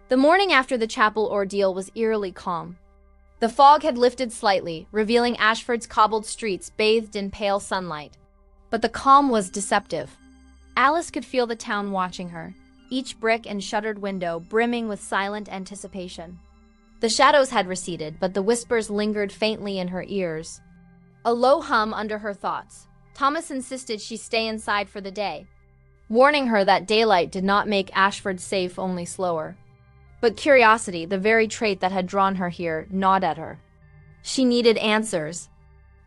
The morning after the chapel ordeal was eerily calm. The fog had lifted slightly, revealing Ashford's cobbled streets bathed in pale sunlight. But the calm was deceptive. Alice could feel the town watching her, each brick and shuttered window brimming with silent anticipation. The shadows had receded, but the whispers lingered faintly in her ears. A low hum under her thoughts. Thomas insisted she stay inside for the day, warning her that daylight did not make Ashford safe, only slower. But curiosity, the very trait that had drawn her here, gnawed at her. She needed answers.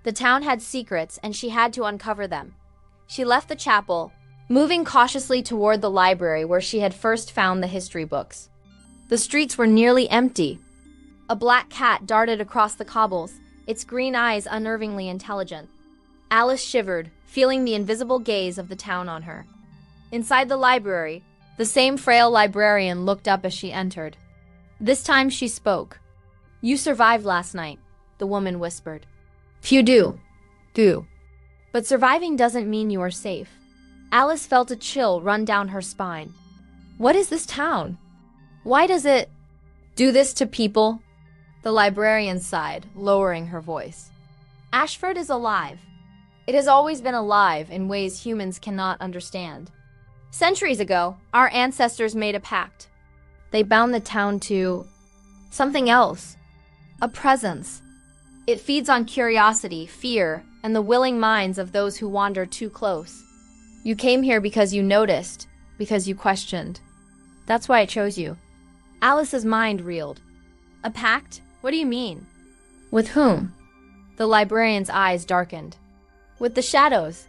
The town had secrets, and she had to uncover them. She left the chapel, moving cautiously toward the library where she had first found the history books. The streets were nearly empty. A black cat darted across the cobbles, its green eyes unnervingly intelligent. Alice shivered, feeling the invisible gaze of the town on her. Inside the library, the same frail librarian looked up as she entered. This time she spoke. "You survived last night," the woman whispered. "Few do. But surviving doesn't mean you are safe." Alice felt a chill run down her spine. What is this town? Why does it do this to people? The librarian sighed, lowering her voice. Ashford is alive. It has always been alive in ways humans cannot understand. Centuries ago, our ancestors made a pact. They bound the town to something else, a presence. It feeds on curiosity, fear, and the willing minds of those who wander too close. You came here because you noticed, because you questioned. That's why I chose you. Alice's mind reeled. A pact? What do you mean? With whom? The librarian's eyes darkened. With the shadows.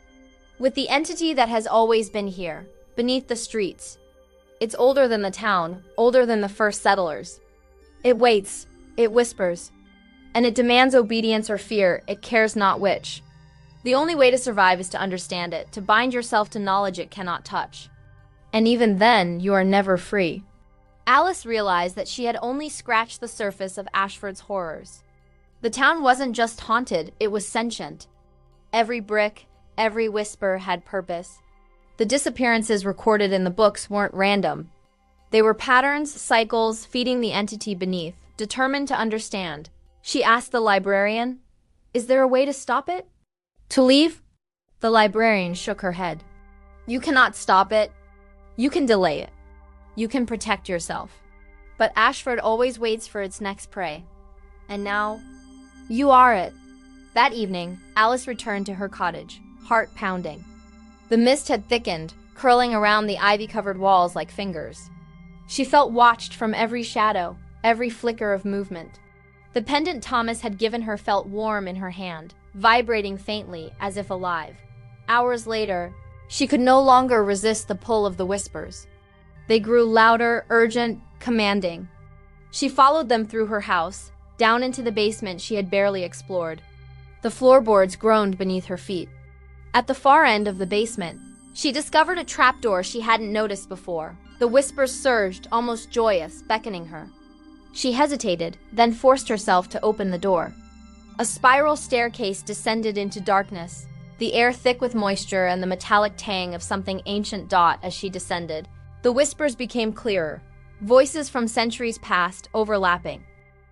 With the entity that has always been here, beneath the streets. It's older than the town, older than the first settlers. It waits, it whispers, and it demands obedience or fear, it cares not which. The only way to survive is to understand it, to bind yourself to knowledge it cannot touch. And even then, you are never free. Alice realized that she had only scratched the surface of Ashford's horrors. The town wasn't just haunted, it was sentient. Every brick, every whisper had purpose. The disappearances recorded in the books weren't random. They were patterns, cycles, feeding the entity beneath, determined to understand. She asked the librarian, "Is there a way to stop it? To leave?" The librarian shook her head. "You cannot stop it. You can delay it. You can protect yourself. But Ashford always waits for its next prey. And now, you are it." That evening, Alice returned to her cottage, heart pounding. The mist had thickened, curling around the ivy-covered walls like fingers. She felt watched from every shadow, every flicker of movement. The pendant Thomas had given her felt warm in her hand, vibrating faintly, as if alive. Hours later, she could no longer resist the pull of the whispers. They grew louder, urgent, commanding. She followed them through her house, down into the basement she had barely explored. The floorboards groaned beneath her feet. At the far end of the basement, she discovered a trapdoor she hadn't noticed before. The whispers surged, almost joyous, beckoning her. She hesitated, then forced herself to open the door. A spiral staircase descended into darkness, the air thick with moisture and the metallic tang of something ancient dot as she descended. The whispers became clearer, voices from centuries past overlapping.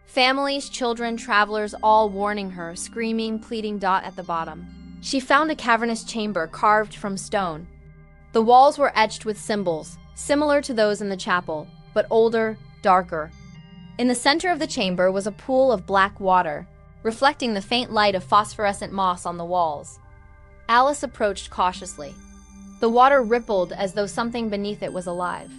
Families, children, travelers, all warning her, screaming, pleading dot at the bottom. She found a cavernous chamber carved from stone. The walls were etched with symbols, similar to those in the chapel, but older, darker. In the center of the chamber was a pool of black water, reflecting the faint light of phosphorescent moss on the walls. Alice approached cautiously. The water rippled as though something beneath it was alive.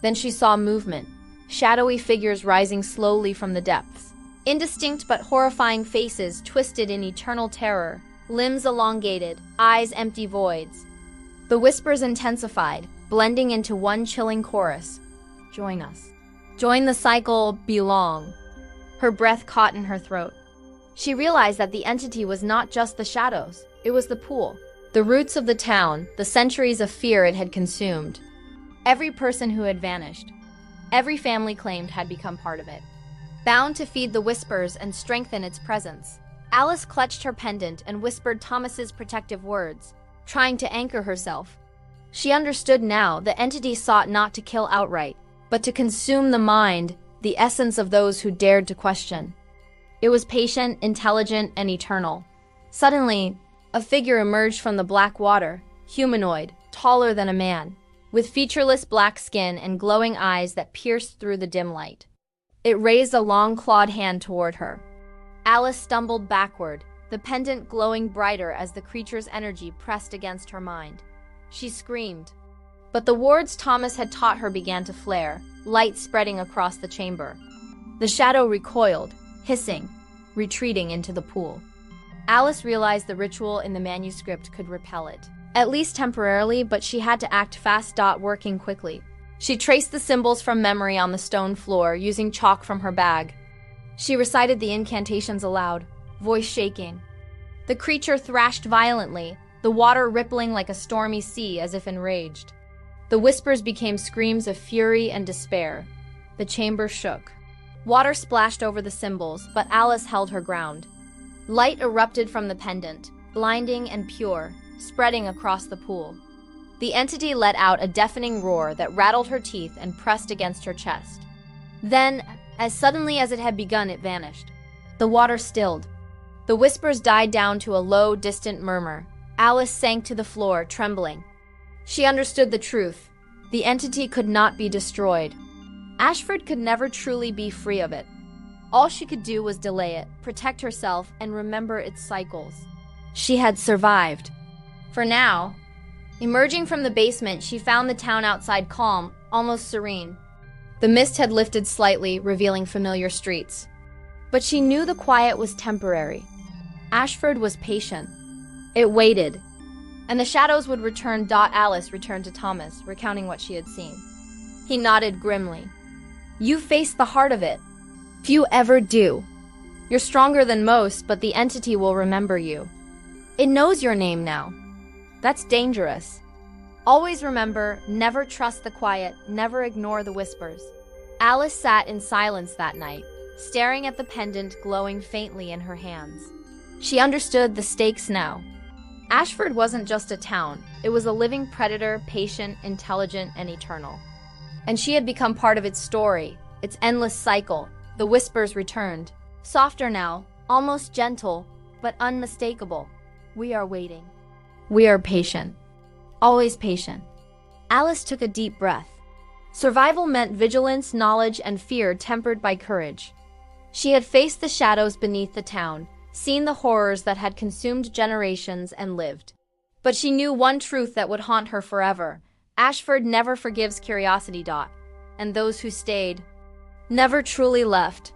Then she saw movement, shadowy figures rising slowly from the depths. Indistinct but horrifying faces twisted in eternal terror, limbs elongated, eyes empty voids. The whispers intensified, blending into one chilling chorus. Join us. Join the cycle, belong. Her breath caught in her throat. She realized that the entity was not just the shadows, it was the pool. The roots of the town, the centuries of fear it had consumed. Every person who had vanished, every family claimed had become part of it. Bound to feed the whispers and strengthen its presence. Alice clutched her pendant and whispered Thomas's protective words, trying to anchor herself. She understood now the entity sought not to kill outright. but to consume the mind, the essence of those who dared to question. It was patient, intelligent, and eternal. Suddenly, a figure emerged from the black water, humanoid, taller than a man, with featureless black skin and glowing eyes that pierced through the dim light. It raised a long clawed hand toward her. Alice stumbled backward, the pendant glowing brighter as the creature's energy pressed against her mind. She screamed. But the wards Thomas had taught her began to flare, light spreading across the chamber. The shadow recoiled, hissing, retreating into the pool. Alice realized the ritual in the manuscript could repel it. At least temporarily, but she had to act fast. Working quickly. She traced the symbols from memory on the stone floor, using chalk from her bag. She recited the incantations aloud, voice shaking. The creature thrashed violently, the water rippling like a stormy sea as if enraged. The whispers became screams of fury and despair. The chamber shook. Water splashed over the symbols, but Alice held her ground. Light erupted from the pendant, blinding and pure, spreading across the pool. The entity let out a deafening roar that rattled her teeth and pressed against her chest. Then, as suddenly as it had begun, it vanished. The water stilled. The whispers died down to a low, distant murmur. Alice sank to the floor, trembling. She understood the truth. The entity could not be destroyed. Ashford could never truly be free of it. All she could do was delay it, protect herself, and remember its cycles. She had survived. For now, emerging from the basement, she found the town outside calm, almost serene. The mist had lifted slightly, revealing familiar streets. But she knew the quiet was temporary. Ashford was patient. It waited. And the shadows would return. Alice returned to Thomas, recounting what she had seen. He nodded grimly. You faced the heart of it. Few ever do. You're stronger than most, but the entity will remember you. It knows your name now. That's dangerous. Always remember, never trust the quiet, never ignore the whispers. Alice sat in silence that night, staring at the pendant glowing faintly in her hands. She understood the stakes now. Ashford wasn't just a town. It was a living predator, patient, intelligent, and eternal. And she had become part of its story, its endless cycle. The whispers returned. Softer now, almost gentle, but unmistakable. We are waiting. We are patient. Always patient. Alice took a deep breath. Survival meant vigilance, knowledge, and fear tempered by courage. She had faced the shadows beneath the town, seen the horrors that had consumed generations, and lived. But she knew one truth that would haunt her forever. Ashford never forgives curiosity. And those who stayed never truly left.